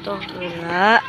foto heula.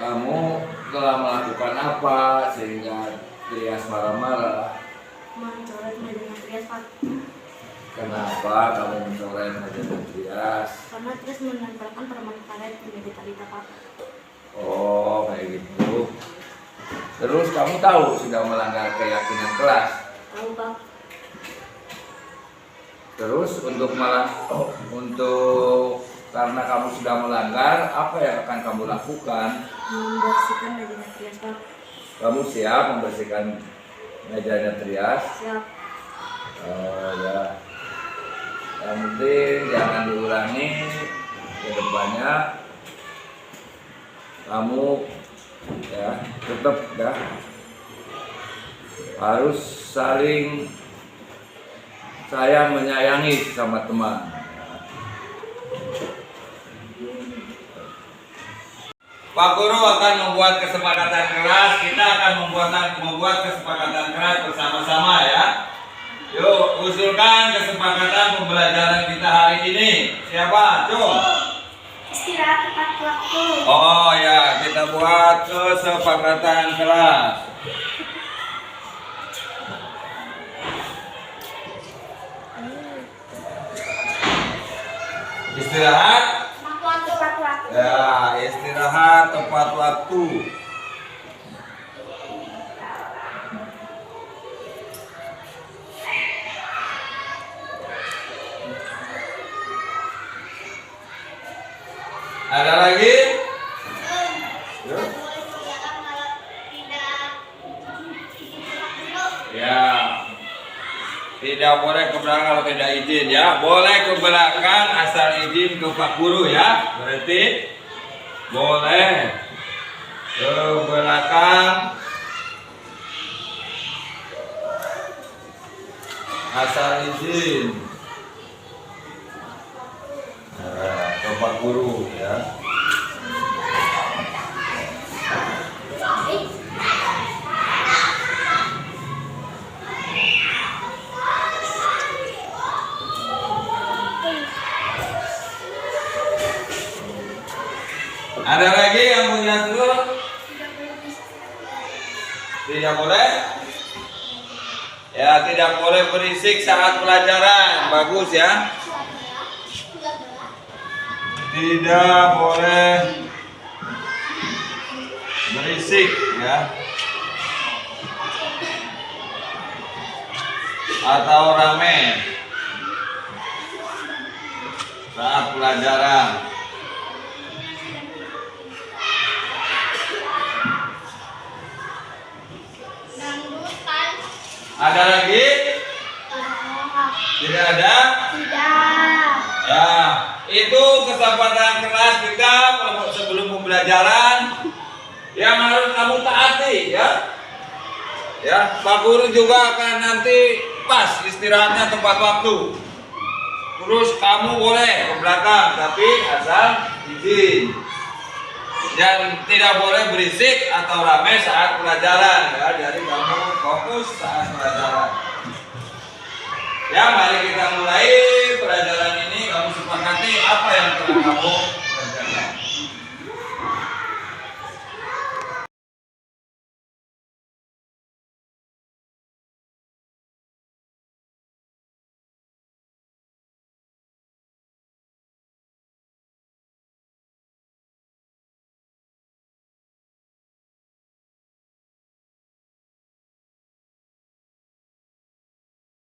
Kamu telah melakukan apa sehingga Trias marah-marah? Mencoret meja Trias, Pak. Kenapa kamu mencoret meja Trias? Karena Trias menempelkan permen karet di meja Talita, Pak. Oh, kayak gitu. Terus kamu tahu sudah melanggar keyakinan kelas? Tahu, Pak. Terus karena kamu sudah melanggar, apa yang akan kamu lakukan? Membersihkan meja Trias, Pak. Kamu siap membersihkan mejanya Trias? Siap. Oh ya. Yang penting jangan diulangi ke depannya. Kamu ya tetap ya harus saling sayang menyayangi sama teman. Pak Guru akan membuat kesepakatan kelas. Kita akan membuat kesepakatan kelas bersama-sama ya. Yuk usulkan kesepakatan pembelajaran kita hari ini. Siapa? Cung. Istirahat tepat waktu. Oh ya, kita buat kesepakatan kelas. Istirahat. Tepat waktu. Ya, istirahat tepat waktu. Ada lagi? Ya. Tidak boleh ke belakang kalau tidak izin ya. Boleh ke belakang asal izin ke Pak Guru ya. Berarti boleh ke belakang asal izin ke Pak Guru ya. Tidak boleh? Ya, tidak boleh berisik saat pelajaran. Bagus ya. Tidak boleh berisik ya. Atau rame saat pelajaran. Ada lagi? Tidak ada? Tidak. Ya, itu kesempatan kelas kita sebelum pembelajaran yang harus kamu taati ya. Ya, Pak Guru juga akan nanti pas istirahatnya tepat waktu. Terus kamu boleh ke belakang, tapi asal izin. Dan tidak boleh berisik atau ramai saat pelajaran ya. Jadi kamu fokus saat pelajaran. Ya, mari kita mulai pelajaran ini. Kamu sepakati apa yang telah kamu pelajaran.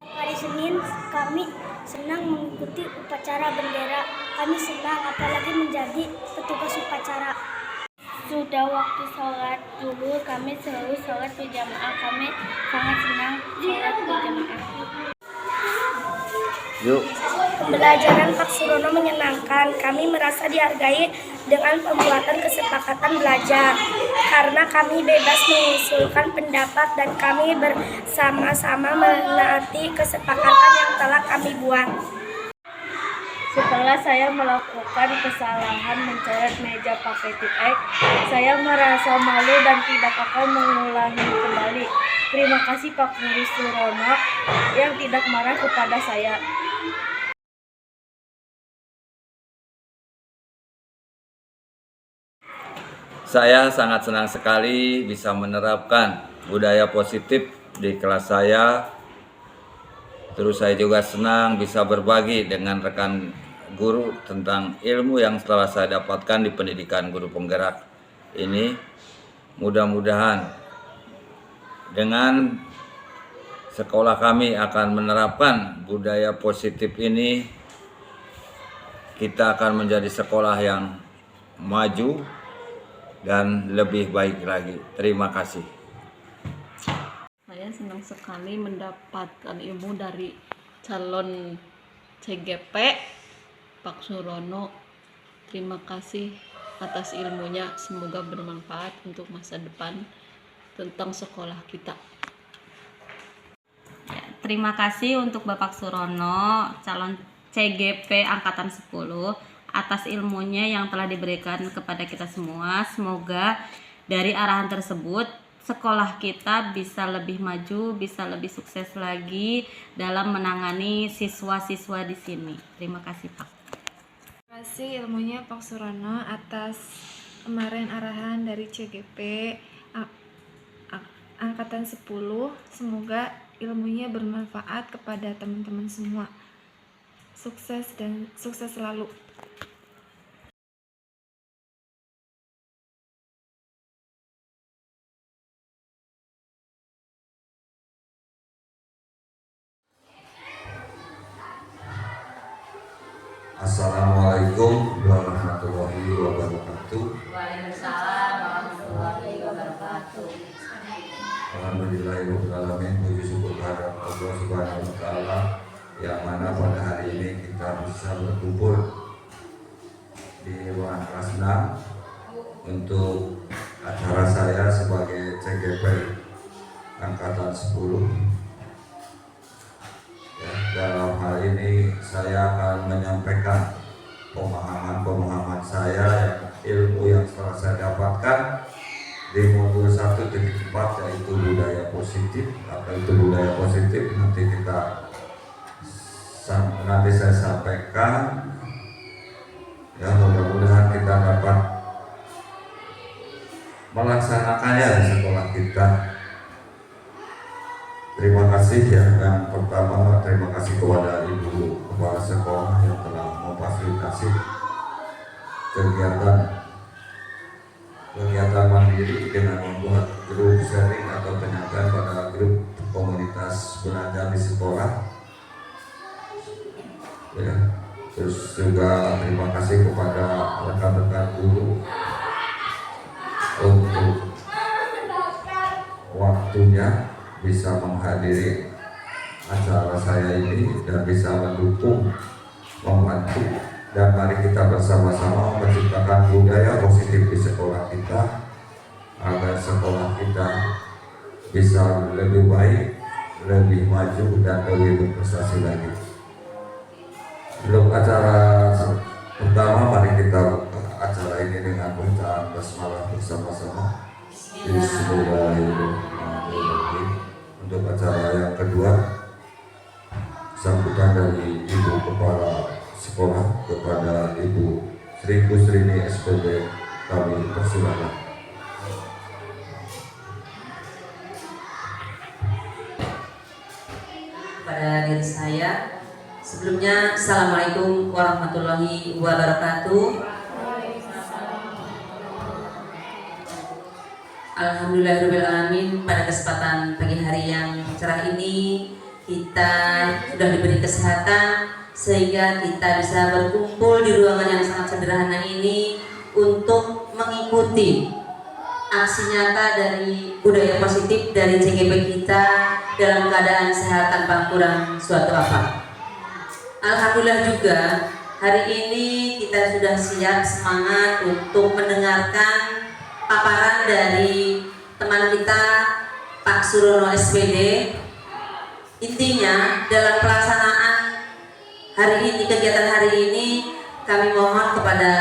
Hari Senin kami senang mengikuti upacara bendera. Kami senang apalagi menjadi petugas upacara. Sudah waktu sholat zuhur, kami selalu sholat berjamaah. Kami sangat senang sholat berjamaah. Yuk. Pembelajaran Pak Surono menyenangkan. Kami merasa dihargai dengan pembuatan kesepakatan belajar. Karena kami bebas mengusulkan pendapat dan kami bersama-sama menaati kesepakatan yang telah kami buat. Setelah saya melakukan kesalahan mencoret meja pakai tip-ek, saya merasa malu dan tidak akan mengulangi kembali. Terima kasih Pak Guru Surono yang tidak marah kepada saya. Saya sangat senang sekali bisa menerapkan budaya positif di kelas saya. Terus saya juga senang bisa berbagi dengan rekan guru tentang ilmu yang telah saya dapatkan di pendidikan guru penggerak ini. Mudah-mudahan dengan sekolah kami akan menerapkan budaya positif ini, kita akan menjadi sekolah yang maju dan lebih baik lagi. Terima kasih. Saya senang sekali mendapatkan ilmu dari calon CGP Pak Surono. Terima kasih atas ilmunya, semoga bermanfaat untuk masa depan tentang sekolah kita. Ya, terima kasih untuk Bapak Surono, calon CGP Angkatan 10 atas ilmunya yang telah diberikan kepada kita semua. Semoga dari arahan tersebut sekolah kita bisa lebih maju, bisa lebih sukses lagi dalam menangani siswa-siswa di sini. Terima kasih Pak. Terima kasih ilmunya Pak Surono atas kemarin arahan dari CGP Angkatan 10. Semoga ilmunya bermanfaat kepada teman-teman semua. Sukses dan sukses selalu. Assalamualaikum warahmatullahi wabarakatuh. Waalaikumsalam warahmatullahi wabarakatuh. Alhamdulillahirabbil alamin. Puji syukur kehadirat Allah Subhanahu wa taala yang mana pada hari ini kita bisa berkumpul di ruangan kelas 6 untuk acara saya sebagai CGP Angkatan 10. Ya, dalam hal ini saya akan menyampaikan pemahaman saya, ilmu yang telah saya dapatkan di modul 1.4 yaitu budaya positif. Apa itu budaya positif? Nanti saya sampaikan. Ya, mudah-mudahan kita dapat melaksanakannya di sekolah kita Terima kasih ya. Yang pertama terima kasih kepada Ibu Kepala Sekolah yang telah memfasilitasi kegiatan mandiri dengan membuat grup sharing atau penyampaian pada grup komunitas belajar di sekolah. Ya. Terus juga terima kasih kepada rekan-rekan guru untuk waktunya bisa menghadiri acara saya ini dan bisa mendukung, membantu, dan mari kita bersama-sama menciptakan budaya positif di sekolah kita agar sekolah kita bisa lebih baik, lebih maju, dan lebih berprestasi lagi. Sebelum acara pertama, mari kita buka acara ini dengan bacaan basmalah bersama-sama. Bismillahirrahmanirrahim. Untuk acara yang kedua, sambutan dari Ibu Kepala Sekolah kepada Ibu Sri Kusrini SPD, kami persilakan. Pada diri saya, sebelumnya Assalamualaikum warahmatullahi wabarakatuh. Alhamdulillahirrahmanirrahim, pada kesempatan pagi hari yang cerah ini kita sudah diberi kesehatan sehingga kita bisa berkumpul di ruangan yang sangat sederhana ini untuk mengikuti aksi nyata dari budaya positif dari CGP kita dalam keadaan sehat tanpa kurang suatu apa. Alhamdulillah juga hari ini kita sudah siap semangat untuk mendengarkan paparan dari teman kita Pak Surono SPD. Intinya dalam pelaksanaan hari ini, kegiatan hari ini, kami mohon kepada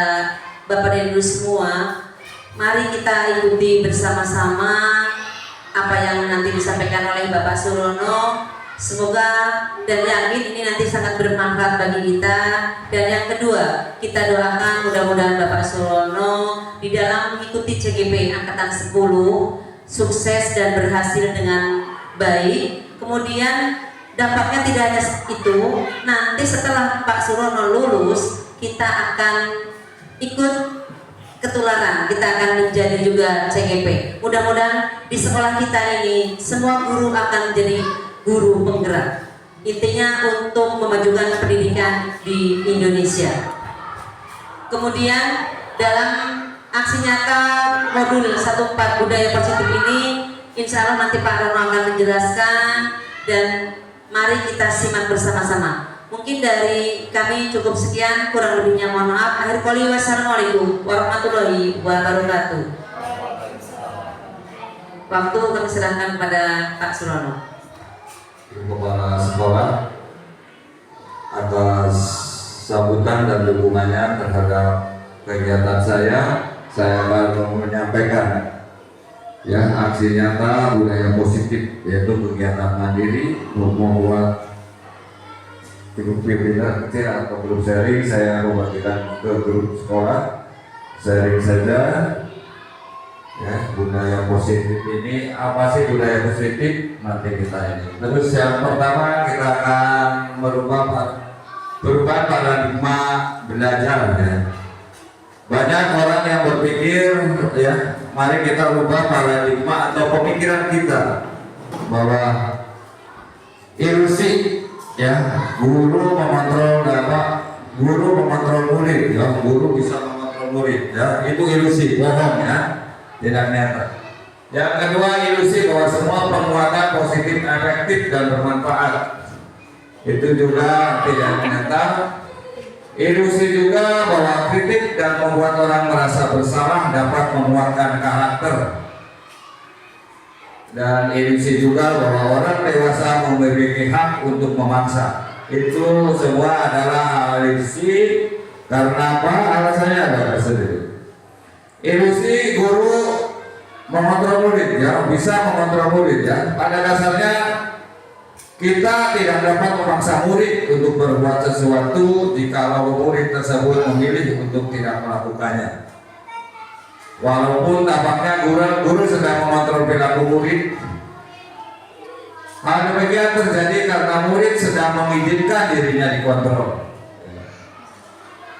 Bapak dan Ibu semua, mari kita ikuti bersama-sama apa yang nanti disampaikan oleh Bapak Surono. Semoga dan yakin ini nanti sangat bermanfaat bagi kita. Dan yang kedua, kita doakan mudah-mudahan Bapak Surono di dalam mengikuti CGP Angkatan 10 sukses dan berhasil dengan baik. Kemudian dampaknya tidak hanya itu, nanti setelah Pak Surono lulus, kita akan ikut ketularan, kita akan menjadi juga CGP. Mudah-mudahan di sekolah kita ini semua guru akan menjadi guru penggerak. Intinya untuk memajukan pendidikan di Indonesia. Kemudian dalam aksi nyata modul 14 budaya positif ini, insya Allah nanti Pak Rono akan menjelaskan, dan mari kita simak bersama-sama. Mungkin dari kami cukup sekian, kurang lebihnya mohon maaf. Akhir qoli, wassalamualaikum warahmatullahi wabarakatuh. Waktu kami serahkan pada Pak Surono. Kepala Sekolah atas sambutan dan dukungannya terhadap kegiatan saya akan menyampaikan ya aksi nyata budaya positif, yaitu kegiatan mandiri membuat grup pimpinan kecil atau grup sharing. Saya membagikan ke grup sekolah sharing saja ya. Budaya positif ini apa sih? Budaya positif nanti kita ini. Terus yang pertama kita akan berubah paradigma belajar ya. Banyak orang yang berpikir ya, mari kita ubah paradigma atau pemikiran kita bahwa ilusi ya, guru mengontrol murid ya, guru bisa mengontrol murid ya, itu ilusi, bohong ya, tidak nyata. Yang kedua, ilusi bahwa semua penguatan positif efektif dan bermanfaat, itu juga tidak nyata. Ilusi juga bahwa kritik dan membuat orang merasa bersalah dapat menguatkan karakter. Dan ilusi juga bahwa orang dewasa memiliki hak untuk memaksa. Itu semua adalah ilusi. Karena apa? Alasannya adalah sendiri. Ilusi guru mengontrol murid ya, bisa mengontrol murid ya. Pada dasarnya kita tidak dapat memaksa murid untuk berbuat sesuatu jika murid tersebut memilih untuk tidak melakukannya. Walaupun tampaknya guru sedang mengontrol perilaku murid, Hal demikian terjadi karena murid sedang mengizinkan dirinya dikontrol.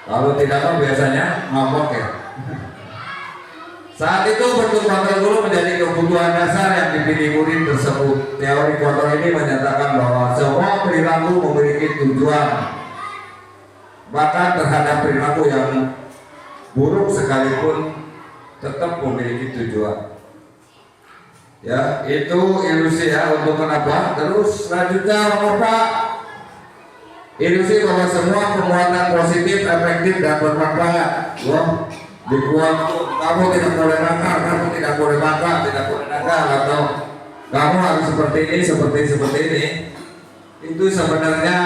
Kalau tidak kan biasanya ngambek ya. Saat itu bentuk kontrol guru menjadi kebutuhan dasar yang dipilih murid tersebut. Teori kontrol ini menyatakan bahwa semua perilaku memiliki tujuan. Bahkan terhadap perilaku yang buruk sekalipun tetap memiliki tujuan. Ya, itu ilusi ya untuk kenapa. Terus selanjutnya nomor 4, ilusi bahwa semua perbuatan positif, efektif dan bermanfaat. Wah, dibuat kamu tidak boleh nakal, kamu tidak boleh makan, tidak boleh nakal, atau kamu harus seperti ini, seperti ini. Itu sebenarnya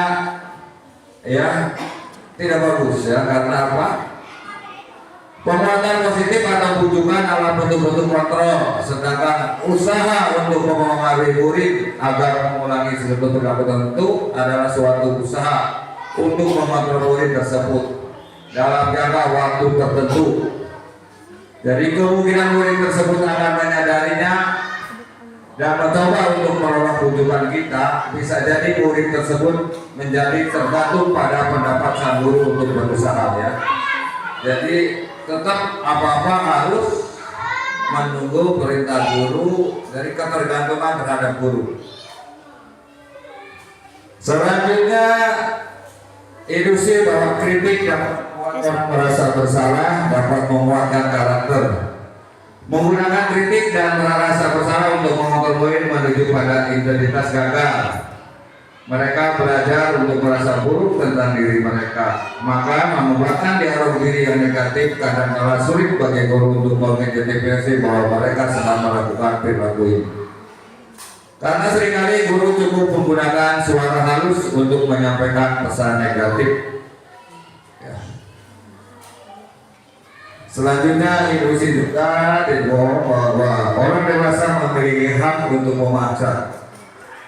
ya tidak bagus ya, karena apa? Perbuatan positif atau bujukan adalah bentuk-bentuk kontrol, sedangkan usaha untuk mempengaruhi murid agar mengulangi sesuatu perilaku tertentu adalah suatu usaha untuk mengontrol murid tersebut dalam jangka waktu tertentu. Jadi kemungkinan murid tersebut akan menyadarinya dan mencoba untuk menolak bujukan kita. Bisa jadi murid tersebut menjadi tergantung pada pendapat sang guru untuk berusaha ya. Jadi tetap apa-apa harus menunggu perintah guru, dari ketergantungan terhadap guru. Selanjutnya, ilusi bahwa kritik dapat membuat orang merasa bersalah, dapat menguatkan karakter. Menggunakan kritik dan merasa bersalah untuk mengontrol murid menuju pada identitas gagal. Mereka belajar untuk merasa buruk tentang diri mereka, maka mengembangkan dialog diri yang negatif kadang-kala sulit bagi guru untuk mengidentifikasi bahwa mereka sedang melakukan perilaku ini. Karena seringkali guru cukup menggunakan suara halus untuk menyampaikan pesan negatif. Ya. Selanjutnya, ilusi juga dibawa bahwa orang dewasa memiliki hak untuk memaksa.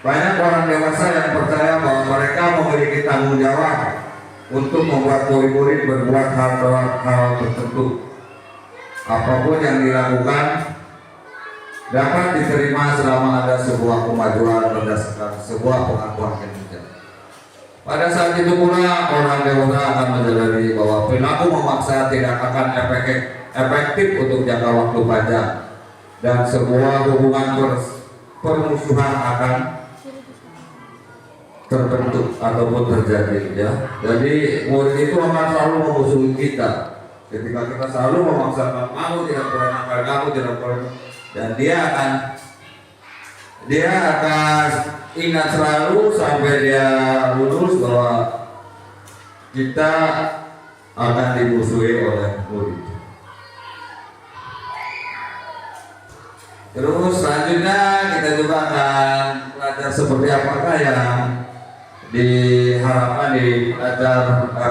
Banyak orang dewasa yang percaya bahwa mereka memiliki tanggung jawab untuk membuat murid-murid berbuat hal tertentu. Apapun yang dilakukan dapat diterima selama ada sebuah kemajuan berdasarkan sebuah pengakuan kinerja. Pada saat itu pula orang dewasa akan menyadari bahwa perilaku memaksa tidak akan efektif untuk jangka waktu panjang dan sebuah hubungan permusuhan akan terbentuk ataupun terjadi ya. Jadi murid itu akan selalu memusuhi kita ketika kita selalu memaksakan kamu tidak boleh nakal, kamu tidak boleh, dan dia akan ingat selalu sampai dia lulus bahwa kita akan dimusuhi oleh murid. Terus selanjutnya kita juga akan belajar seperti apakah yang diharapkan di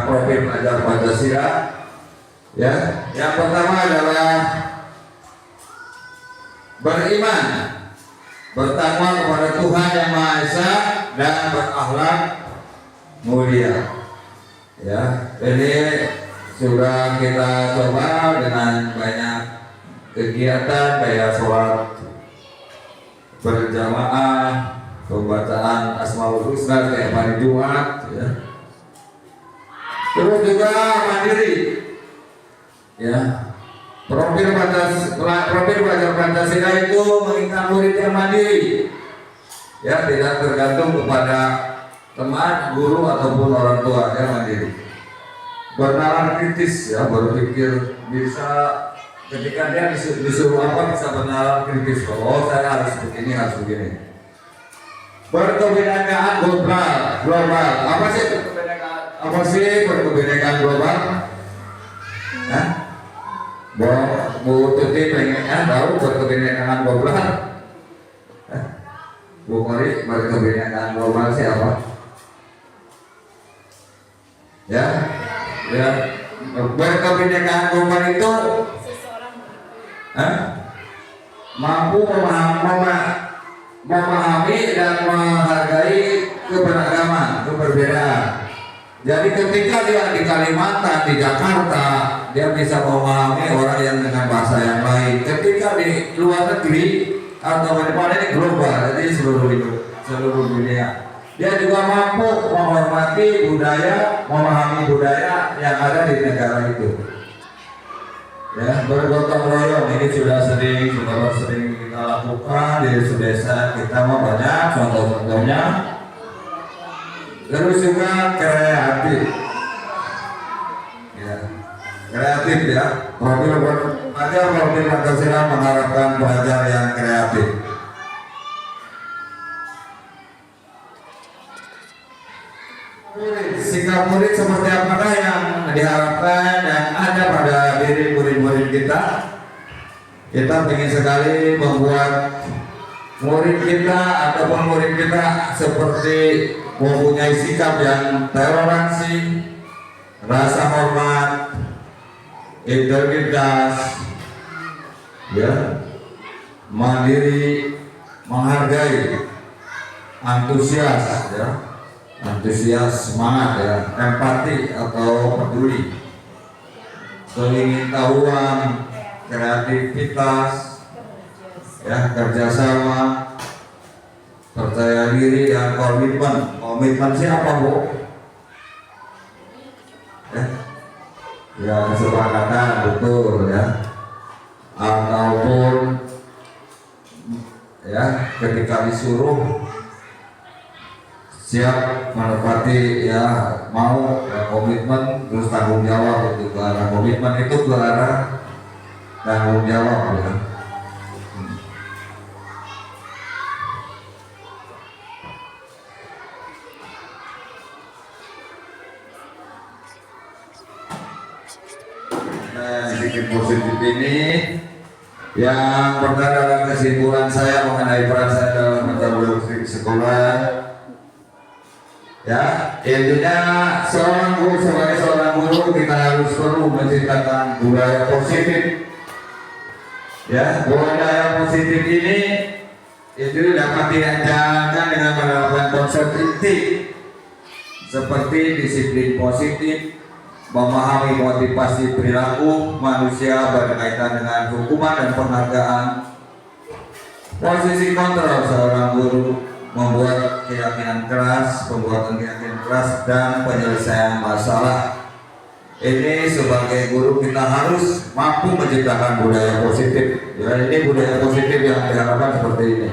profil pelajar Pancasila. Ya, yang pertama adalah beriman, bertakwa kepada Tuhan Yang Maha Esa dan berakhlak mulia. Ya, ini sudah kita coba dengan banyak kegiatan kayak sholat berjamaah, pembacaan Asmaul Husna kayak hari Jumat ya. Terus juga mandiri ya. Profil pelajar Pancasila itu menginginkan murid yang mandiri ya, tidak tergantung kepada teman, guru ataupun orang tua, yang mandiri. Bernalar kritis ya, berpikir bisa ketika dia disuruh apa bisa bernalar kritis. Oh, saya harus begini, harus begini. Berkebinekaan global. Apa sih berkebinekaan global? Hah? Bu Tuti pengen tahu berkebinekaan global? Bu Kori, berkebinekaan global siapa? Ya, berkebinekaan global itu mampu memahami dan menghargai keberagaman, keberbedaan. Jadi ketika dia di Kalimantan, di Jakarta, dia bisa memahami orang yang dengan bahasa yang lain. Ketika di luar negeri, atau minimal ini global, jadi seluruh dunia. Dia juga mampu menghormati budaya, memahami budaya yang ada di negara itu. Ya, bergotong royong ini sudah sering kita lakukan di desa kita mah banyak contoh-contohnya. Terus juga kreatif, ya, kreatif ya. Profil Pancasila mengharapkan pelajar yang kreatif. Sikap murid seperti apakah yang diharapkan dan ada pada diri murid-murid kita? Kita ingin sekali membuat murid kita ataupun murid kita seperti mempunyai sikap yang toleransi, rasa hormat, integritas, ya, mandiri, menghargai, antusias, ya. Antusias, semangat ya, empati atau peduli, keingintahuan, kreativitas, ya, kerjasama, percaya diri dan komitmen. Komitmen siapa bu? Ya kesepakatan betul ya, ataupun ya ketika disuruh siap menepati ya, mau ya, komitmen terus tanggung jawab itu ke arah komitmen itu ke arah tanggung jawab ya. Nah, sedikit positif ini yang pertama dalam kesimpulan saya mengenai peran saya dalam metodologi sekolah. Ya, intinya seorang guru sebagai seorang guru kita harus perlu menciptakan budaya positif. Ya, budaya positif ini itu dapat dirancangkan dengan menerapkan konsep inti seperti disiplin positif, memahami motivasi perilaku manusia berkaitan dengan hukuman dan penghargaan, posisi kontrol seorang guru, membuat keyakinan keras, pembuatan keyakinan keras dan penyelesaian masalah. Ini sebagai guru kita harus mampu menciptakan budaya positif. Ya, ini budaya positif yang diharapkan seperti ini.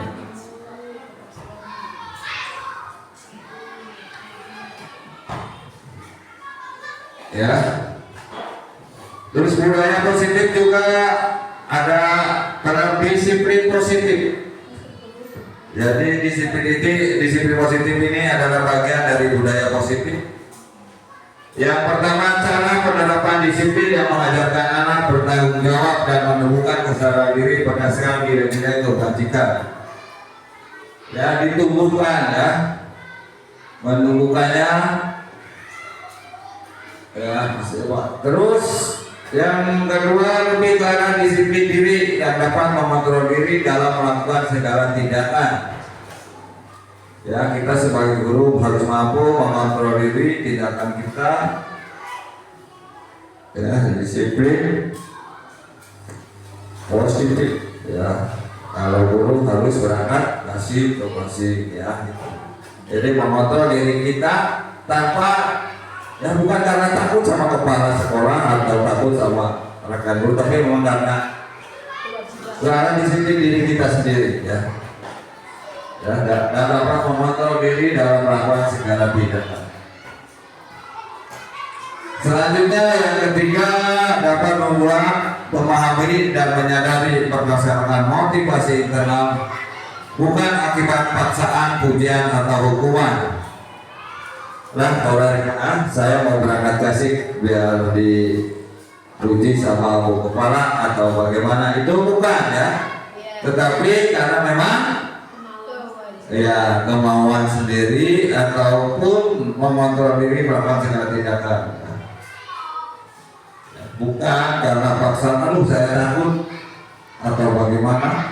Ya. Terus budaya positif juga ada peran disiplin positif. Jadi disiplin positif ini adalah bagian dari budaya positif. Yang pertama, cara penerapan disiplin yang mengajarkan anak bertanggung jawab dan menemukan kesadaran diri berdasarkan nilai-nilai kebajikan. Ya, ditumbuhkan ya, menumbuhkannya. Ya, terus yang kedua lebih ke arah disiplin diri yang dapat mengontrol diri dalam melakukan segala tindakan. Ya, kita sebagai guru harus mampu mengontrol diri tindakan kita. Ya, disiplin positif. Ya, kalau guru harus berangkat kasih ya. Jadi mengontrol diri kita tanpa ya, bukan karena takut sama kepala sekolah atau takut sama rekan guru, tapi memang karena disiplin diri kita sendiri ya. Ya, dan dapat mengontrol diri dalam melakukan segala tindakan. Selanjutnya yang ketiga, dapat membuat, memahami dan menyadari berdasarkan motivasi internal, bukan akibat paksaan, pujian atau hukuman. Nah, kalau saya mau berangkat kasih biar dipuji sama bu kepala atau bagaimana, itu bukan ya, tetapi karena memang ya kemauan sendiri ataupun mengontrol diri melakukan segala tindakan. Bukan karena paksaan, aduh saya takut atau bagaimana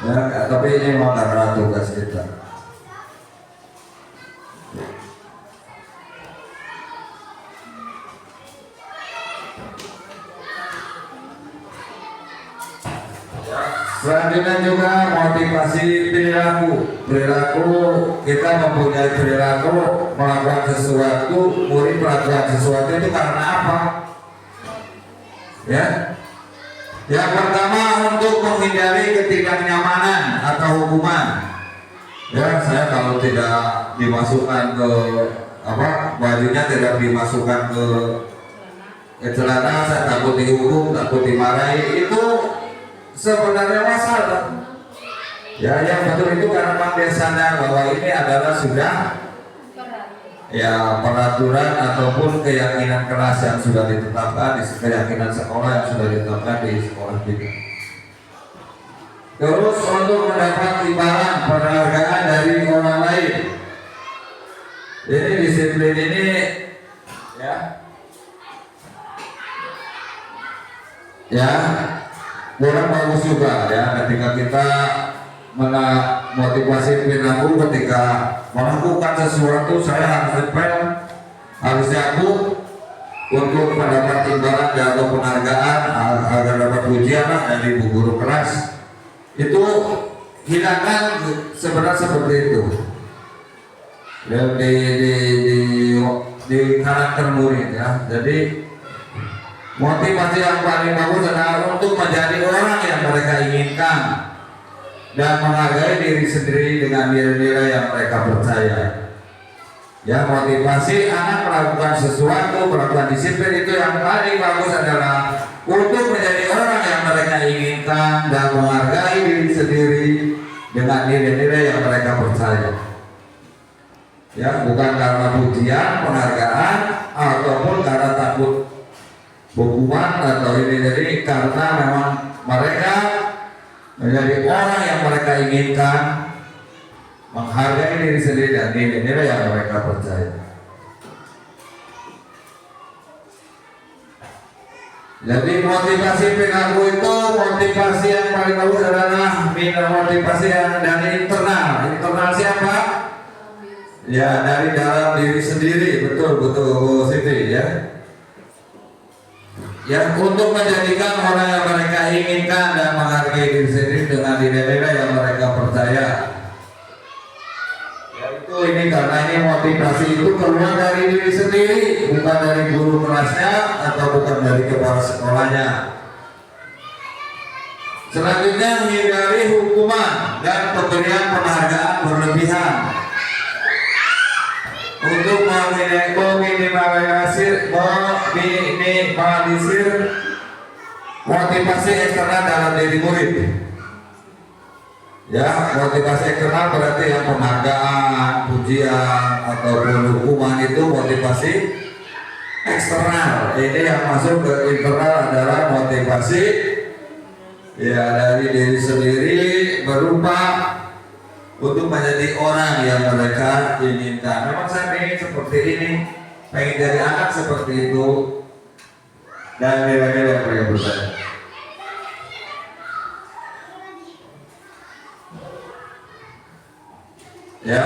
ya, tapi ini memang karena tugas kita. selanjutnya juga motivasi perilaku kita mempunyai perilaku melakukan sesuatu, murid melakukan sesuatu itu karena apa? Ya, yang pertama untuk menghindari ketidaknyamanan atau hukuman. Ya, saya kalau tidak dimasukkan ke bajunya tidak dimasukkan ke celana, saya takut dihukum, takut dimarahi, itu sebenarnya masalah. Ya, yang betul itu karena memang dia sadar bahwa ini adalah sudah ya peraturan ataupun keyakinan keras yang sudah ditetapkan, keyakinan sekolah yang sudah ditetapkan di sekolah kita. Terus untuk mendapat imbalan penghargaan dari orang lain. Jadi disiplin ini ya kurang bagus juga ya ketika kita motivasi perilaku ketika melakukan sesuatu saya harus detail, harus yakin untuk mendapat imbalan atau penghargaan agar dapat pujian dari bu guru kelas. Itu hilangkan sebenarnya seperti itu. Dan di karakter murid ya. Jadi motivasi yang paling bagus adalah untuk menjadi orang yang mereka inginkan dan menghargai diri sendiri dengan nilai-nilai yang mereka percaya. Ya, motivasi anak melakukan sesuatu, melakukan disiplin itu yang paling bagus adalah untuk menjadi orang yang mereka inginkan dan menghargai diri sendiri dengan nilai-nilai yang mereka percaya. Ya, bukan karena pujian, penghargaan ataupun karena takut hukuman atau ini, jadi karena memang mereka menjadi orang yang mereka inginkan, menghargai diri sendiri dan nilai-nilai yang mereka percaya. Jadi motivasi perilaku itu motivasi yang paling bagus adalah motivasi yang dari internal. Internal siapa? Ya, dari dalam diri sendiri. Betul Siti ya. Ya, untuk menjadikan orang yang mereka inginkan dan menghargai diri sendiri dengan nilai-nilai yang mereka percaya. Ya, itu ini karena ini motivasi itu keluar dari diri sendiri, bukan dari guru kelasnya atau bukan dari kepala sekolahnya. Selanjutnya hindari hukuman dan pemberian penghargaan berlebihan. Untuk meminimalisir motivasi eksternal dalam diri murid. Ya, motivasi eksternal berarti yang penghargaan, pujian ataupun hukuman itu motivasi eksternal. Ini yang masuk ke internal adalah motivasi ya dari diri sendiri berupa untuk menjadi orang yang mereka inginkan. Memang saya ingin seperti ini, pengen jadi anak seperti itu, dan nilai-nilai yang mereka percaya. Ya,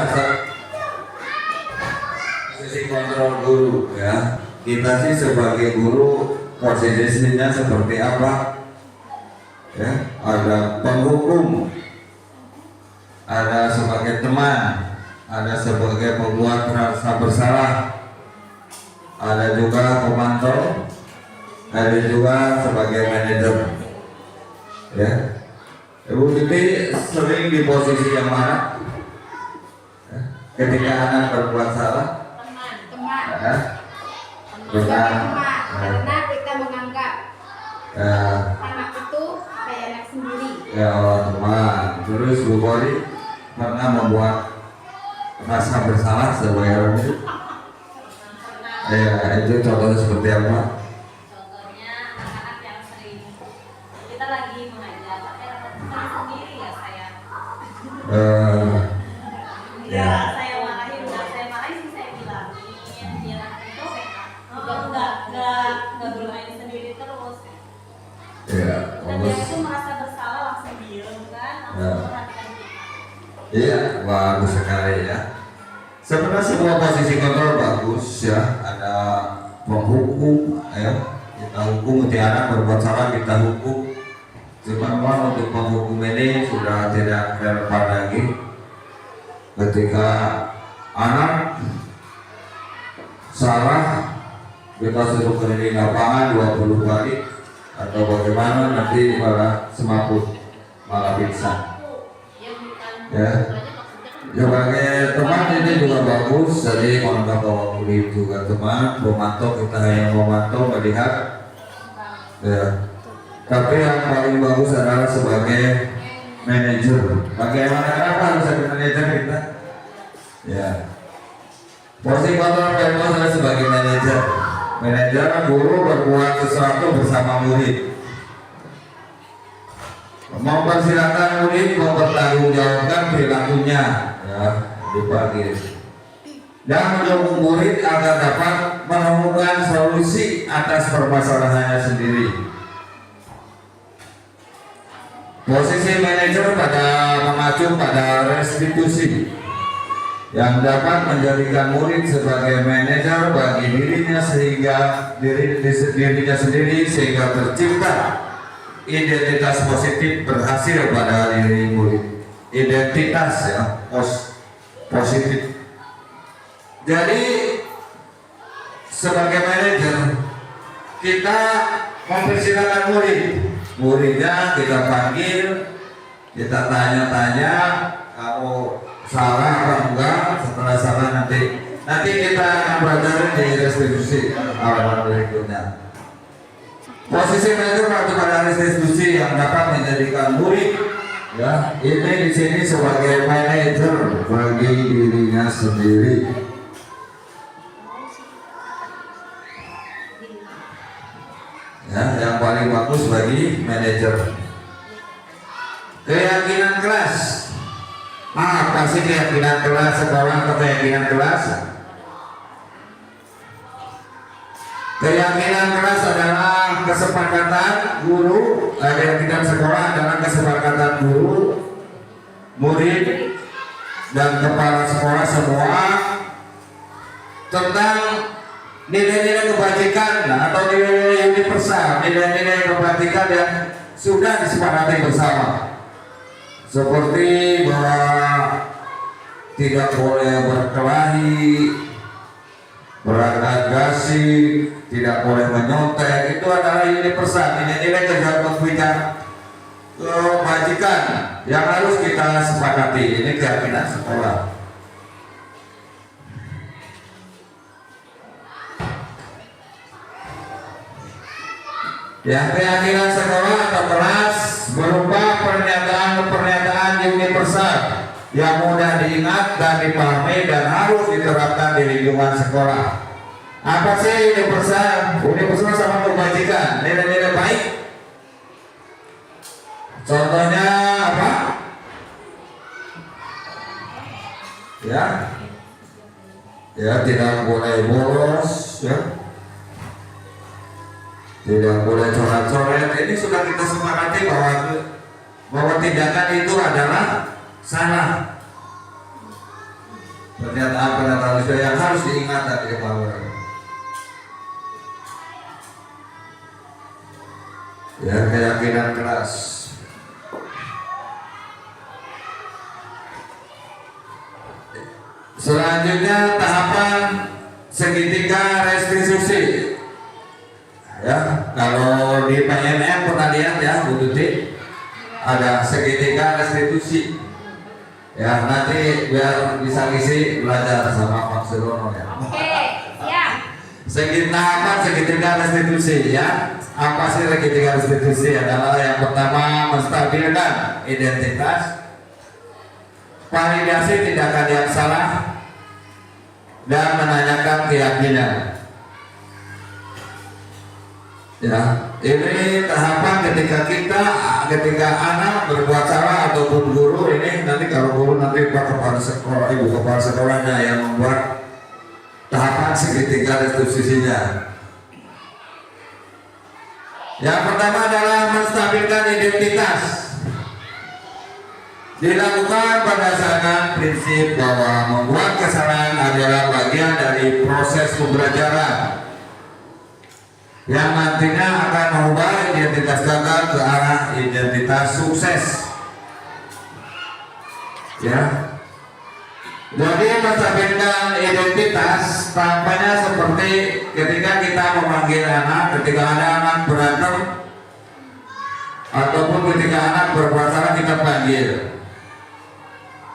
posisi kontrol guru ya. Kita sih sebagai guru posisinya seperti apa? Ya, ada penghukum, ada sebagai teman, ada sebagai pembuat rasa bersalah, ada juga pemantau, ada juga sebagai manajer. Ya, Ibu Titi sering di posisi yang mana? Ya, ketika anak berbuat salah, teman, karena kita menganggap anak itu kayak anak sendiri. Ya, teman. Terus Bu Kori pernah membuat rasa bersalah sebagai orang itu? Ya, itu contohnya seperti apa? Contohnya anak-anak yang sering kita lagi mengajar tapi anak sendiri ya saya. Ya. Saya marahin, saya sih saya bilangin biar anak itu nggak bermain sendiri terus. Ya, Dan dia itu merasa bersalah langsung diem kan, langsung perhatikan kita. Iya, bagus sekali ya. Sebenarnya semua posisi kontrol bagus ya. Ada penghukum, ya. Kita hukum, ketika anak berbuat salah kita hukum. Cuma untuk penghukum ini sudah tidak relevan lagi ketika anak salah kita suruh keliling lapangan 20 kali atau bagaimana nanti malah semaput, malah pingsan. Ya, sebagai teman ini juga bagus, jadi menganggap bahwa kulit juga teman, memantau, kita hanya memantau, melihat. Ya. Tapi yang paling bagus adalah sebagai manajer. Bagaimana kenapa harus jadi manajer kita? Ya. Posisi kontrol Pemos adalah sebagai manajer. Manajer guru berbuat sesuatu bersama murid. Mempersilahkan murid mempertanggungjawabkan perilakunya, ya, dipanggil. Dan mendukung murid agar dapat menemukan solusi atas permasalahannya sendiri. Posisi manajer mengacu pada restitusi yang dapat menjadikan murid sebagai manajer bagi dirinya sendiri sehingga tercipta identitas positif berhasil pada diri murid. Identitas ya positif. Jadi sebagai manajer kita mempersilakan muridnya kita panggil, kita tanya-tanya, kamu salah apa enggak. Setelah salah nanti kita akan belajar di restitusi awal berikutnya. Posisi manajer atau pada restitusi yang dapat menjadikan murid, ya, ini di sini sebagai manajer bagi dirinya sendiri. Ya, yang paling bagus bagi manajer. Keyakinan kelas. Apa sih keyakinan kelas sekolah atau keyakinan kelas? Keyakinan kelas adalah kesepakatan guru, keyakinan sekolah adalah kesepakatan guru, murid, dan kepala sekolah semua tentang nilai-nilai kebajikan atau nilai-nilai universal, nilai-nilai kebajikan yang sudah disepakati bersama, seperti bahwa tidak boleh berkelahi, berangkat gasing, tidak boleh menyontek. Itu adalah universal, nilai-nilai kebajikan yang harus kita sepakati. Ini keyakinan sekolah. Ya, keyakinan sekolah atau kelas berupa pernyataan universal yang mudah diingat dan dipahami dan harus diterapkan di lingkungan sekolah. Apa sih universal? Universal sama kebajikan, nilai-nilai baik. Contohnya apa? Ya, tidak boleh bolos, ya. Tidak boleh coret-coret. Ini sudah kita sepakati bahwa tindakan itu adalah salah. Pernyataan itu yang harus diingat dan diketahui. Ya, keyakinan keras. Selanjutnya tahapan segitiga restitusi. Ya, kalau di PNM pernah lihat ya Bu Tuti, ada segitiga restitusi. Ya, nanti biar bisa ngisi belajar sama Pak Surono ya. Oke, siap. Tahapan segitiga restitusi ya. Apa sih segitiga restitusi? Adalah yang pertama menstabilkan identitas, validasi tindakan yang salah, dan menanyakan keyakinan. Ya, ini tahapan ketika anak berbuat salah ataupun guru ini nanti kalau guru nanti Pak Kepala Sekolah, Ibu Kepala Sekolahnya yang membuat tahapan segitiga restitusinya. Yang pertama adalah menstabilkan identitas. Dilakukan berdasarkan prinsip bahwa membuat kesalahan adalah bagian dari proses pembelajaran. yang nantinya akan mengubah identitas gagal ke arah identitas sukses. Ya, jadi menstabilkan identitas tampaknya seperti ketika kita memanggil anak, ketika ada anak berantem ataupun ketika anak berbuat salah kita panggil.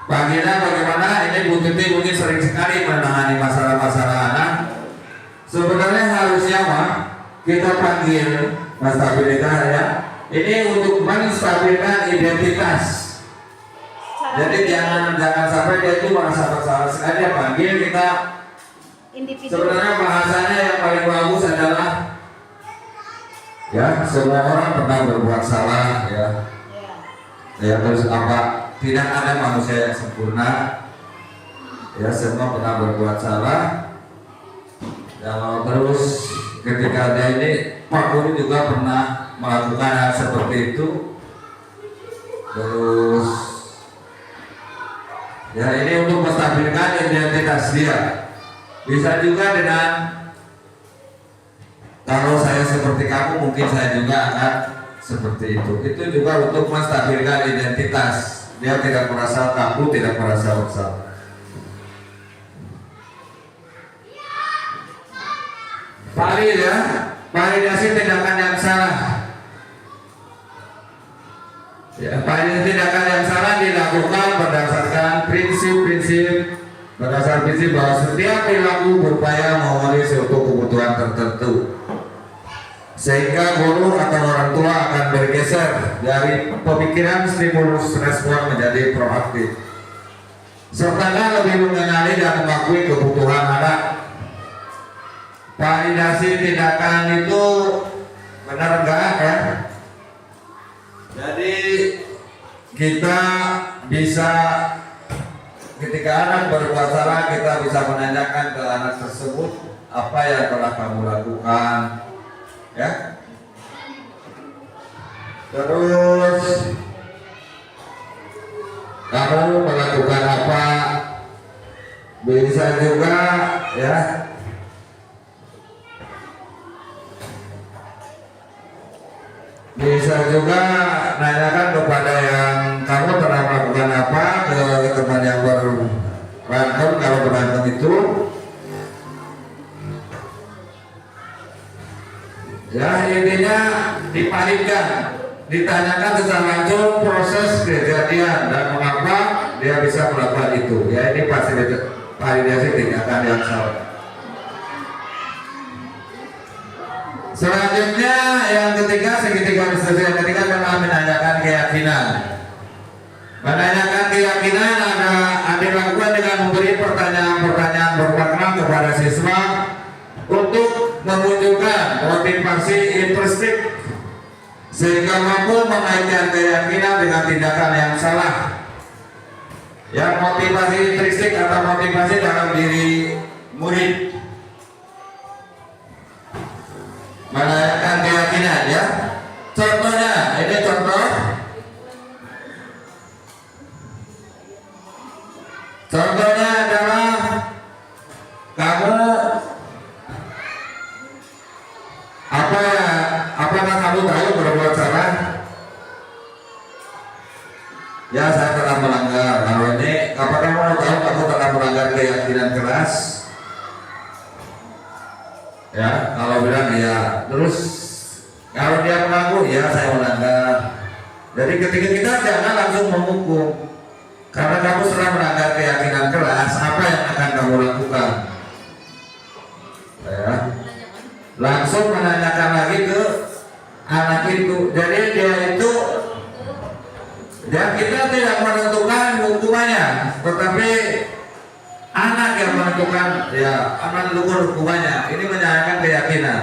Panggilan bagaimana? Ini Bu Titi mungkin sering sekali menangani masalah-masalah anak. Sebenarnya harusnya mah kita panggil menstabilkan ya. Ini untuk menstabilkan identitas. Jadi jangan sampai dia itu merasa bersalah sekali dia panggil kita. Individu. Sebenarnya bahasanya yang paling bagus adalah ya semua orang pernah berbuat salah ya. Ya terus apa? Tidak ada manusia yang sempurna. Ya semua pernah berbuat salah. Kalau terus ketika ada ini Pak Guru juga pernah melakukan hal seperti itu. Terus ya ini untuk menstabilkan identitas dia. Bisa juga dengan kalau saya seperti kamu mungkin saya juga akan seperti itu. Itu juga untuk menstabilkan identitas. Dia tidak merasa takut, tidak merasa bersalah. Valid ya, validasi tindakan yang salah. Ya, validasi tindakan yang salah dilakukan berdasarkan prinsip bahwa setiap perilaku berupaya memenuhi suatu kebutuhan tertentu, sehingga guru atau orang tua akan bergeser dari pemikiran stimulus respon menjadi proaktif, serta lebih mengenali dan mengakui kebutuhan anak. Validasi tindakan itu benar enggak ya? Jadi kita bisa ketika anak berbuat salah kita bisa menanyakan ke anak tersebut apa yang telah kamu lakukan ya. Terus kamu melakukan apa? Bisa juga ya. Bisa juga nanyakan kepada yang kamu telah melakukan apa ke teman yang berantem kalau berantem itu ya intinya dipalingkan, ditanyakan secara langsung proses kejadian dan mengapa dia bisa melakukan itu ya. Ini pasti validasi tindakan yang salah. Selanjutnya yang ketiga, segitiga yang ketiga adalah menanyakan keyakinan. Menanyakan keyakinan ada dilakukan dengan memberi pertanyaan-pertanyaan bermakna kepada siswa untuk memunculkan motivasi intrinsik sehingga mampu mengaitkan keyakinan dengan tindakan yang salah. Yang motivasi intrinsik atau motivasi dalam diri murid. Menanyakan keyakinan ya. Contohnya, ini contoh. Contohnya adalah kamu apakah kamu tahu berbuat salah? Ya saya telah melanggar. Kalau ini apakah kamu tahu kamu telah melanggar keyakinan keras? Ya, kalau bilang ya, terus kalau dia mengaku ya saya melanggar. Jadi ketika kita jangan langsung menghukum, karena kamu sudah melanggar keyakinan keras, apa yang akan kamu lakukan? Ya, langsung menanyakan lagi ke anak itu. Jadi kita tidak menentukan hukumannya, tetapi anak yang menentukan ya anak hukumannya. Ini menanyakan keyakinan.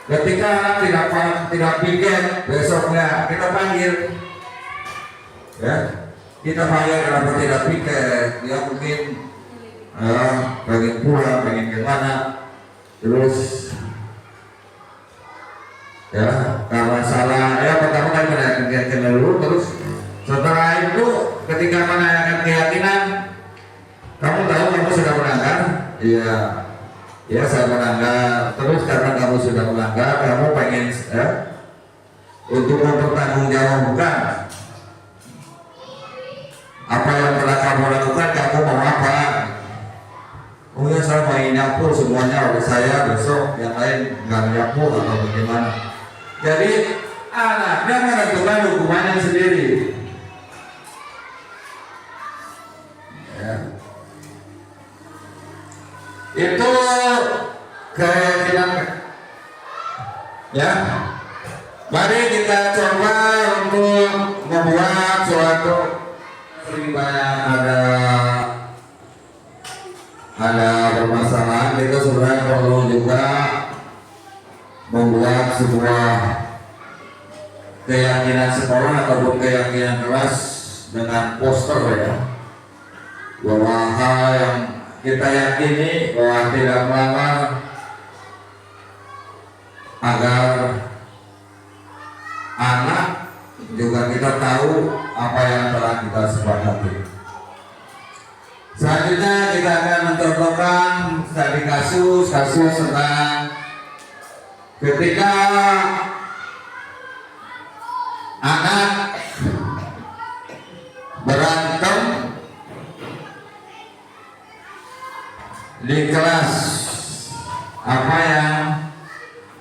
Ketika anak tidak pikir, besoknya kita panggil ya, kita panggil kenapa tidak pikir, dia mungkin pengen pulang, pengen kemana, terus ya karena salah ya pertama kali menanyakan keyakinan dulu, terus setelah itu ketika menanyakan keyakinan, kamu tahu kamu sudah melanggar? Iya. Ya, saya melanggar. Terus karena kamu sudah melanggar, kamu pengen untuk mempertanggungjawabkan apa yang telah kamu lakukan, kamu mau apa? Oh ya, saya mau nyapu semuanya oleh saya, besok yang lain nggak nyapu atau bagaimana? Jadi anaknya menentukan hukumannya sendiri. Ya. Itu keyakinan, ya. Mari kita coba untuk membuat suatu ada permasalahan. Kita sebenarnya perlu juga membuat sebuah keyakinan sekolah ataupun keyakinan kelas dengan poster, ya, bahwa hal yang kita yakini bahwa tidak melanggar, agar anak juga kita tahu apa yang telah kita sepakati. Selanjutnya kita akan mencontohkan tadi kasus tentang ketika anak berantem di kelas, apa yang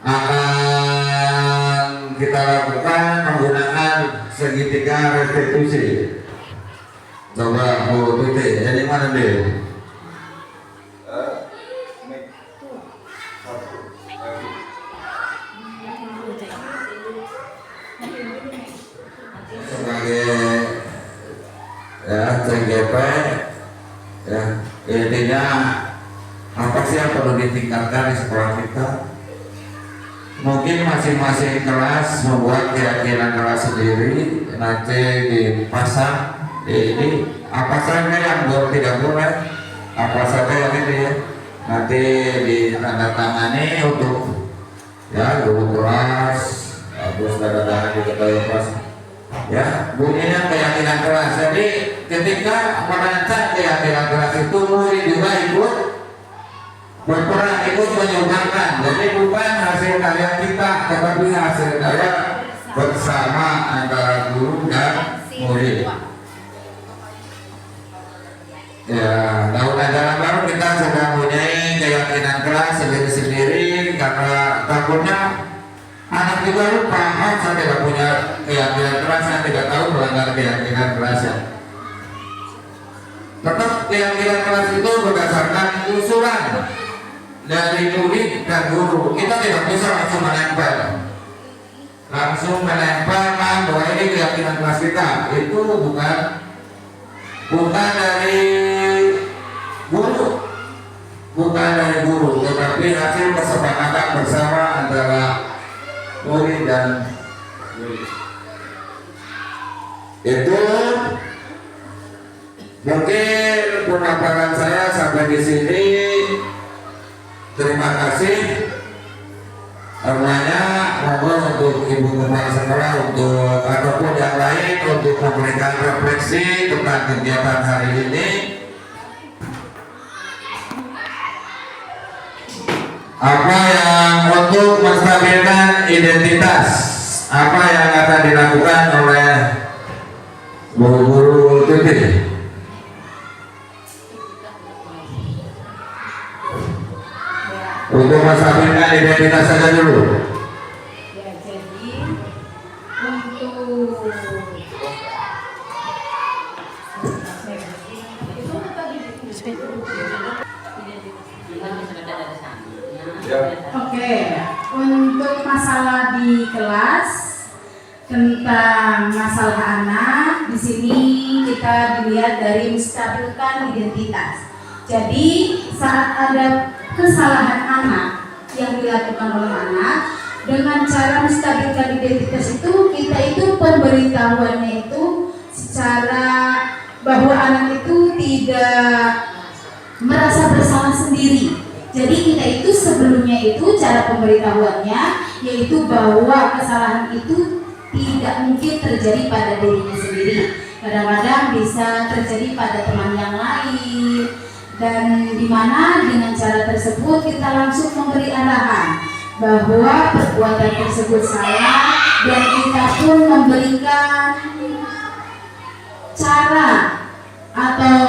akan kita lakukan menggunakan segitiga restitusi. Coba Bu Tuti, jadi mana deh? Sebagai ya CGP, ya intinya apa sih yang perlu ditingkatkan di sekolah kita? Mungkin masing-masing kelas membuat keyakinan kelas sendiri, nanti dipasang ini apa saja yang tidak boleh, apa saja yang ini ya, nanti ditandatangani untuk ya guru kelas, terus tanda di ketua kelas, ya bunyinya keyakinan kelas. Jadi ketika merancang keyakinan kelas itu murid juga ikut berperan, ikut menyumbangkan. Jadi bukan hasil karya kita, tetapi hasil karya bersama antara guru dan murid. Ya, tahun ajaran baru kita sudah mempunyai keyakinan kelas sendiri-sendiri, karena takutnya anak juga lupa, saya tidak punya keyakinan kelas, saya tidak tahu melanggar keyakinan kelasnya. Tetap keyakinan kelas itu berdasarkan usulan dari murid dan guru. Kita tidak bisa langsung menempelkan bahwa ini keyakinan kelas kita. Itu bukan dari guru, tetapi hasil kesepakatan bersama antara murid dan murid. Itu mungkin pemaparan saya sampai di sini. Terima kasih. Semuanya mohon untuk Ibu Kepala Sekolah untuk ataupun yang lain untuk memberikan refleksi tentang kegiatan hari ini. Apa yang untuk menstabilkan identitas, apa yang akan dilakukan oleh guru-guru Tuti? Untuk menstabilkan identitas saja dulu. Ya, jadi untuk untuk masalah di kelas tentang masalah anak, di sini kita dilihat dari menstabilkan identitas. Jadi saat ada kesalahan anak yang dilakukan oleh anak, dengan cara menstabilkan identitas itu, kita itu pemberitahuannya itu secara bahwa anak itu tidak merasa bersalah sendiri. Jadi kita itu sebelumnya itu cara pemberitahuannya yaitu bahwa kesalahan itu tidak mungkin terjadi pada dirinya sendiri. Kadang-kadang bisa terjadi pada teman yang lain, dan di mana dengan cara tersebut kita langsung memberi arahan bahwa perbuatan tersebut salah, dan kita pun memberikan cara atau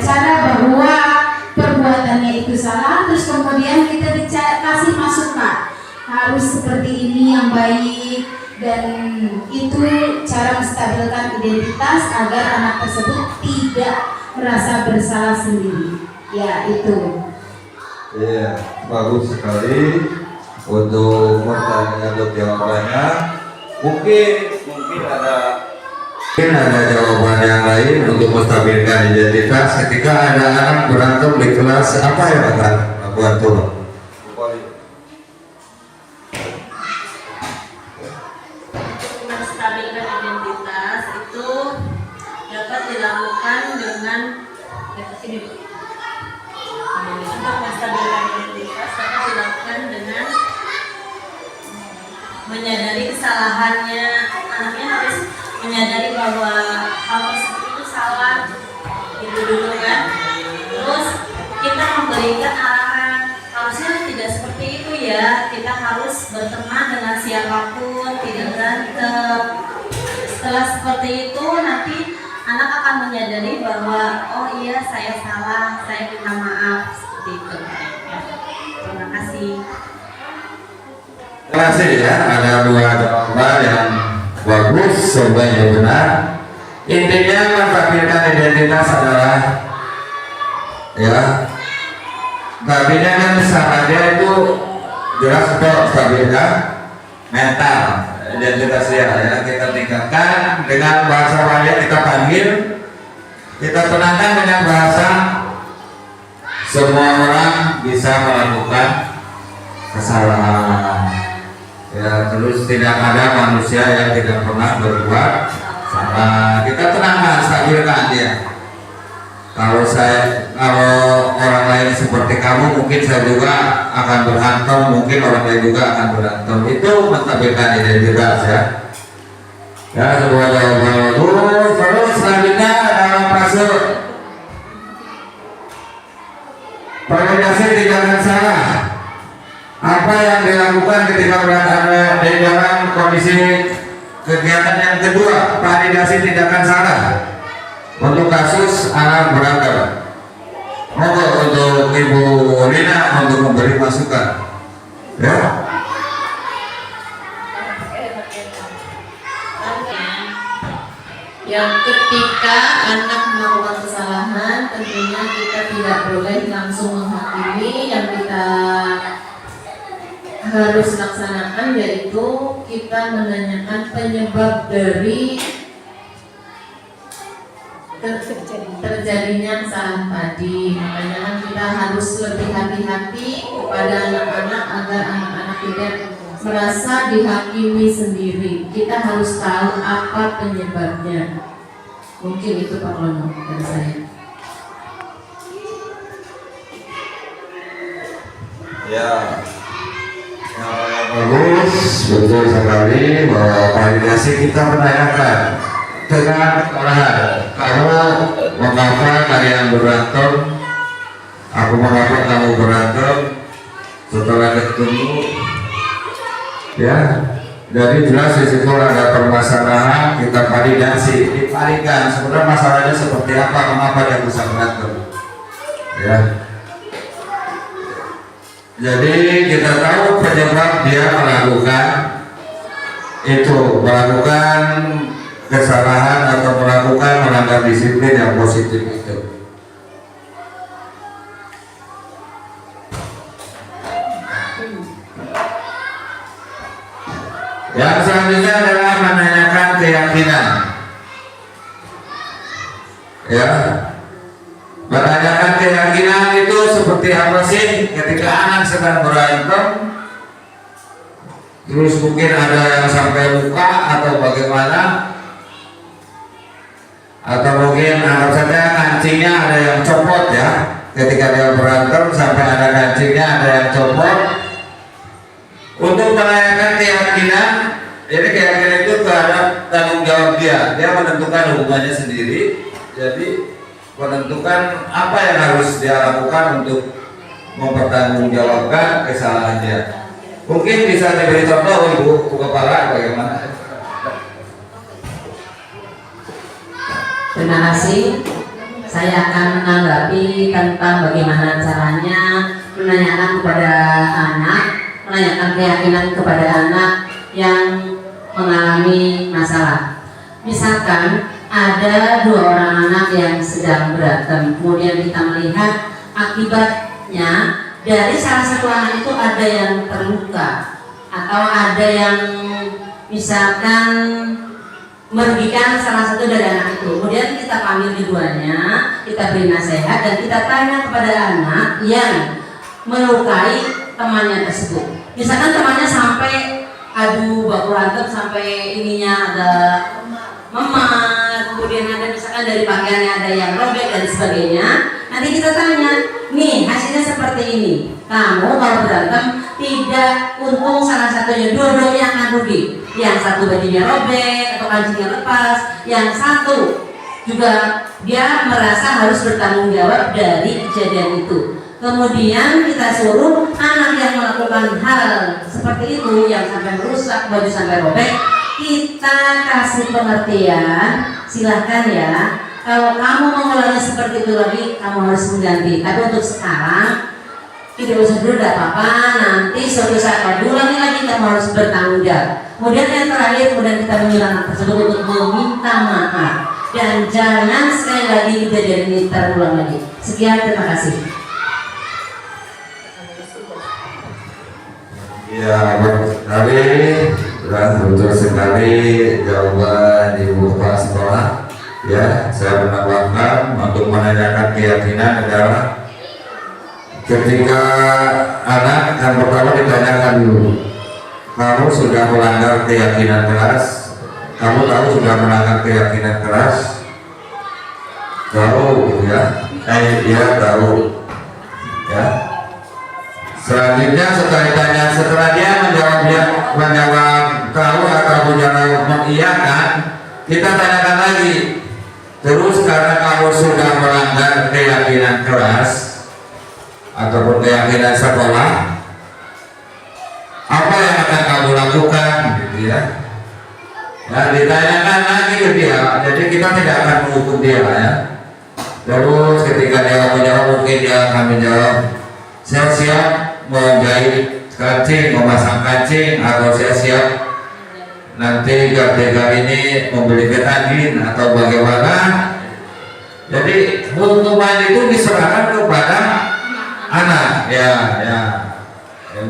cara bahwa perbuatannya itu salah, terus kemudian kita kasih masukan harus seperti ini yang baik, dan itu cara menstabilkan identitas agar anak tersebut tidak merasa bersalah sendiri. Ya, itu. Iya, bagus sekali untuk pertanyaan atau jawabannya. Mungkin ada jawaban yang lain untuk menstabilkan identitas ketika ada anak berantem di kelas. Apa ya Pak? Aku atur. Menstabilkan identitas itu dapat dilakukan dengan menyadari kesalahannya. Anaknya harus menyadari bahwa hal tersebut itu salah, itu dulu kan. Terus kita memberikan arahan, harusnya tidak seperti itu ya, kita harus berteman dengan siapapun, tidak berantem. Setelah seperti itu nanti anak akan menyadari bahwa oh iya saya salah, saya minta maaf, seperti itu ya. Terima kasih. Terima kasih ya, ada dua jawaban yang bagus, semuanya benar. Intinya menstabilkan identitas adalah ya, stabilnya kan sarannya itu jelas untuk stabilkan mental identitas dia ya. Kita tingkatkan dengan bahasa wajah, kita panggil, kita tenangkan dengan bahasa semua orang bisa melakukan kesalahan. Ya, terus tidak ada manusia yang tidak pernah berbuat salah. Kita tenangkan, stabilkan dia. Kalau orang lain seperti kamu, mungkin saya juga akan berantem, mungkin orang lain juga akan berantem. Itu menstabilkan identitas ya. Ya, sebuah jawaban bagus. Terus selanjutnya dalam fase validasi tindakan salah. Apa yang dilakukan ketika berada di dalam kondisi kegiatan yang kedua, validasi tindakan salah untuk kasus anak berantem? Monggo untuk Ibu Rina untuk memberi masukan ya. Yang ketika anak melakukan kesalahan, tentunya kita tidak boleh langsung menghakimi. Yang kita harus laksanakan yaitu kita menanyakan penyebab dari terjadinya kesalahan tadi. Makanya kan kita harus lebih hati-hati kepada anak-anak agar anak-anak tidak merasa dihakimi sendiri. Kita harus tahu apa penyebabnya. Mungkin itu Pak Lono dari saya. Ya, bagus, betul sekali bahwa validasi kita menanyakan dengan arahan. Kalau mengapa kalian berantem, aku mengapa kamu berantem, setelah ketemu, ya. Jadi jelas di situ ada permasalahan, kita validasi, dipalikan sebenarnya masalahnya seperti apa, mengapa dia bisa berantem, ya. Jadi kita tahu penyebab dia melakukan kesalahan atau melakukan melanggar disiplin yang positif itu. Yang selanjutnya adalah menanyakan keyakinan. Ya. Menanyakan keyakinan itu seperti apa sih ketika anak sedang berantem, terus mungkin ada yang sampai luka atau bagaimana, atau mungkin anggap saja kancingnya ada yang copot ya, ketika dia berantem sampai ada kancingnya ada yang copot. Untuk menanyakan keyakinan, jadi keyakinan itu terhadap tanggung jawab dia menentukan hukumannya sendiri. Jadi menentukan apa yang harus dia lakukan untuk mempertanggungjawabkan kesalahannya. Mungkin bisa diberi contoh Ibu Kepala bagaimana? Terima kasih. Saya akan menanggapi tentang bagaimana caranya menanyakan kepada anak, menanyakan keyakinan kepada anak yang mengalami masalah. Misalkan ada 2 orang anak yang sedang berantem, kemudian kita melihat akibatnya dari salah satu anak itu ada yang terluka atau ada yang misalkan merugikan salah satu dari anak itu. Kemudian kita panggil keduanya, kita beri nasihat dan kita tanya kepada anak yang melukai temannya tersebut. Misalkan temannya sampai adu baku hantam sampai ininya ada memar, kemudian ada misalkan dari pakaiannya ada yang robek dan sebagainya. Nanti kita tanya, nih hasilnya seperti ini. Kamu kalau berantem tidak untung salah satunya, dua-duanya akan rugi. Yang satu bajunya robek atau kancingnya lepas, yang satu juga dia merasa harus bertanggung jawab dari kejadian itu. Kemudian kita suruh anak yang melakukan hal seperti itu yang sampai merusak baju sampai robek, kita kasih pengertian, silahkan ya. Kalau kamu mengulangi seperti itu lagi, kamu harus mengganti. Tapi untuk sekarang tidak usah dulu, tidak apa-apa. Nanti suatu saat kalau diulangi lagi, kamu harus bertanggung jawab. Kemudian yang terakhir, kemudian kita menyuruh anak tersebut untuk meminta maaf dan jangan sekali lagi kejadian ini terulang lagi. Sekian, terima kasih. Ya, betul sekali jawaban Ibu Kepala Sekolah. Ya, saya menambahkan untuk menanyakan keyakinan adalah ketika anak yang pertama ditanyakan dulu, kamu sudah melanggar keyakinan keras, kamu tahu sudah melanggar keyakinan keras, tahu ya, dia tahu ya. Selanjutnya setelah dia menjawab tahu atau menjawab mengiyakan, kita tanyakan lagi. Terus karena kamu sudah melanggar keyakinan keras ataupun keyakinan sekolah, apa yang akan kamu lakukan, gitu ya? Nah, ditanyakan lagi ke dia. Jadi kita tidak akan menghukum dia ya. Terus ketika dia menjawab, mungkin dia akan menjawab, saya siap menjahit kancing, memasang kancing, atau saya siap nanti ketika ini membeli betadin atau bagaimana. Jadi hukuman itu diserahkan kepada anak ya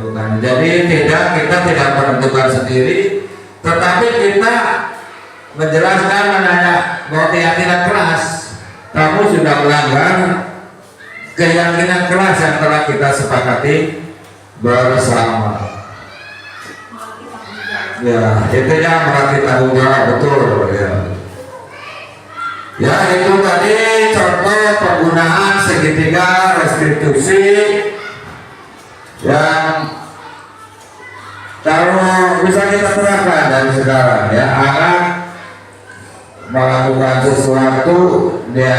bukan. Jadi kita tidak menentukan sendiri, tetapi kita menjelaskan, menanya bahwa keyakinan keras, kamu sudah melanggar keyakinan keras yang telah kita sepakati bersama. Ya, intinya melatih tanggung jawab, betul ya. Ya, itu tadi contoh penggunaan segitiga restitusi yang kalau bisa kita terapkan dari sekarang ya. Anak melakukan sesuatu, dia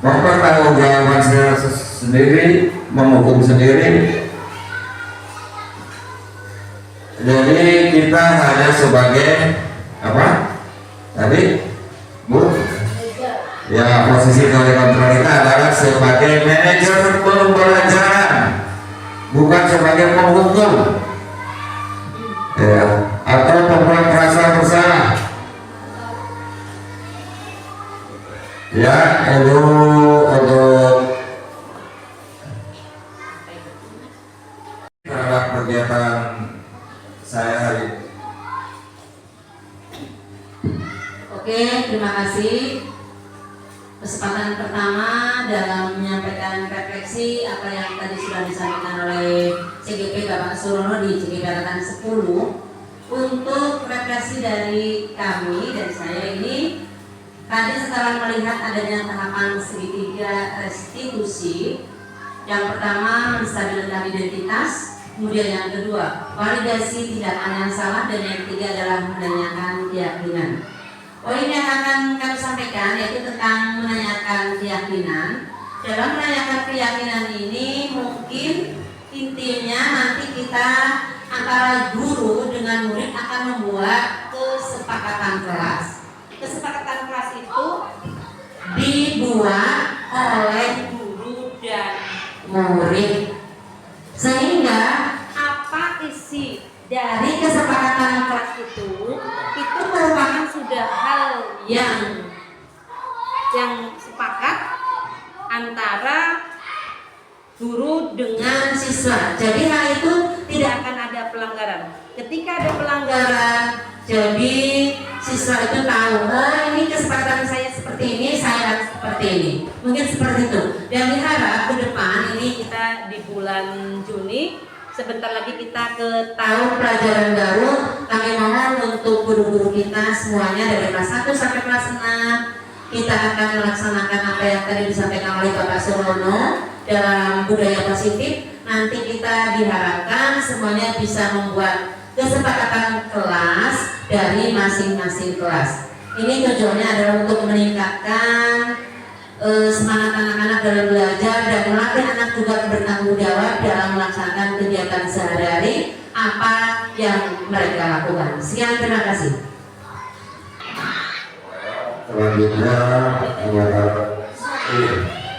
mempertanggungjawabkan sendiri, menghukum sendiri. Jadi kita hanya sebagai apa tadi Bu? Ya, posisi dari kontrol kita adalah sebagai manajer pembelajaran, bukan sebagai penghukum ya, atau pembuat perasaan bersalah ya. Itu untuk terhadap kegiatan saya hari ini. Oke, terima kasih. Kesempatan pertama dalam menyampaikan refleksi apa yang tadi sudah disampaikan oleh CGP Bapak Surono di CGP Angkatan 10. Untuk refleksi dari kami, dari saya ini, tadi setelah melihat adanya tahapan segitiga restitusi, yang pertama menstabilkan identitas, kemudian yang kedua validasi tindakan yang salah, dan yang ketiga adalah menanyakan keyakinan. Poin yang akan kami sampaikan yaitu tentang menanyakan keyakinan. Dalam menanyakan keyakinan ini mungkin intinya nanti kita antara guru dengan murid akan membuat kesepakatan kelas. Kesepakatan kelas itu dibuat oleh guru dan murid, sehingga apa isi dari kesepakatan kelas itu merupakan sudah hal yang sepakat antara guru dengan siswa. Jadi hal itu tidak akan ada pelanggaran. Ketika ada pelanggaran, jadi siswa itu tahu, oh ini kesepakatan saya seperti ini, saya harus seperti ini. Mungkin seperti itu. Dan diharap ke depan ini kita di bulan Juni, sebentar lagi kita ke tahun pelajaran baru. Kami mohon untuk guru-guru kita semuanya dari kelas 1 sampai kelas 6 kita akan melaksanakan apa yang tadi disampaikan oleh Bapak Surono dalam budaya positif. Nanti kita diharapkan semuanya bisa membuat kesepakatan kelas dari masing-masing kelas. Ini tujuannya adalah untuk meningkatkan semangat anak-anak dalam belajar dan melatih anak juga bertanggung jawab dalam melaksanakan kegiatan sehari-hari apa yang mereka lakukan. Sekian, terima kasih. Selanjutnya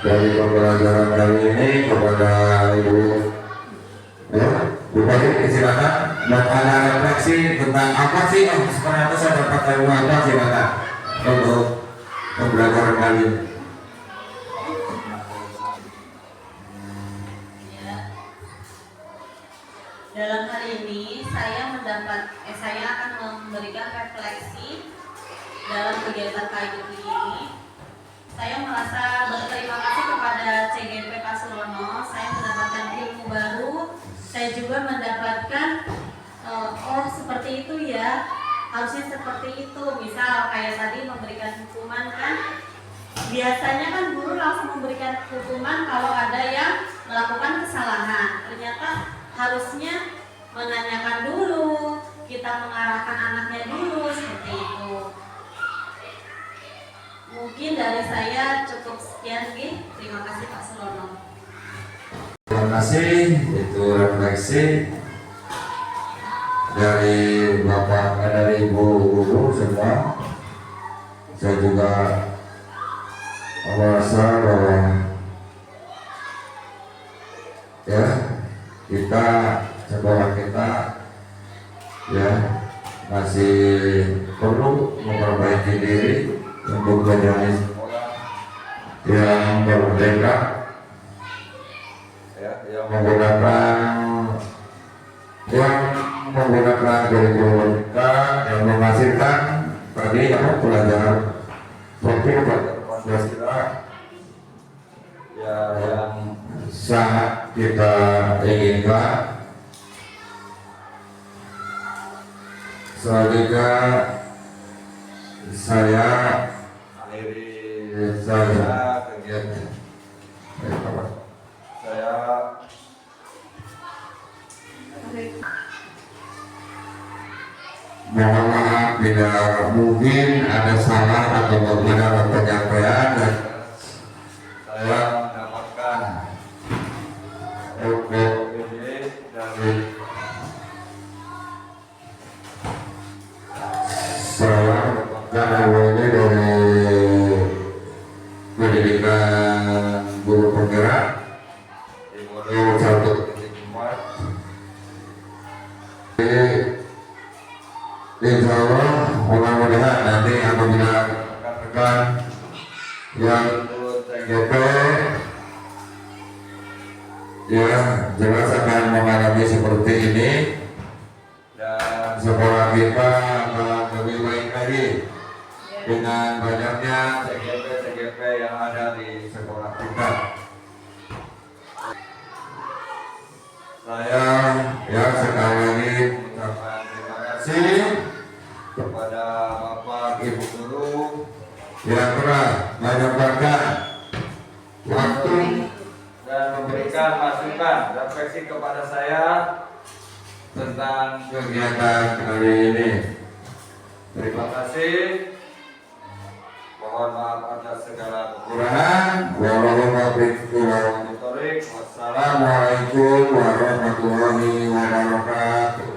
dari pembelajaran kali ini kepada Ibu Bupati, silakan dan ada refleksi tentang apa sih yang sebenarnya saya dapat ilmu apa, silakan untuk pembelajaran kali ini. Dalam hari ini saya akan memberikan refleksi dalam kegiatan KIDP ini. Saya merasa berterima kasih kepada CGP Pak Surono. Saya mendapatkan ilmu baru. Saya juga mendapatkan oh seperti itu ya, harusnya seperti itu. Misal kayak tadi memberikan hukuman kan, biasanya kan guru langsung memberikan hukuman kalau ada yang melakukan kesalahan. Ternyata harusnya menanyakan dulu, kita mengarahkan anaknya dulu, seperti itu. Mungkin dari saya cukup sekian, terima kasih Pak Surono. Terima kasih, itu refleksi dari Bapak, dari Ibu guru semua. Saya juga merasa bahwa ya kita sekolah kita ya masih perlu memperbaiki diri untuk menjadi sekolah yang merdeka, ya, yang menggunakan kurikulum kita yang menghasilkan tadi pelajaran profil Pancasila ya yang sangat kita inginkan. Selanjutnya saya akhiri kegiatan saya mohon maaf bila mungkin ada salah atau berbeda penyampaian dan saya mendapatkan OPD dari saya awalnya dari pendidikan guru penggerak di modul 1.4. Insya Allah mudah-mudahan nanti apabila rekan-rekan yang TGP ya jelas akan mengalami seperti ini dan sekolah kita akan lebih baik lagi dengan banyaknya TGP yang ada di sekolah kita. Saya ya sekali lagi mengucapkan terima kasih kepada Bapak Ibu guru yang telah menyempatkan waktu dan memberikan masukan refleksi kepada saya tentang kegiatan kali ini. Terima kasih. Mohon maaf atas segala kekurangan. Wassalamualaikum warahmatullahi wabarakatuh.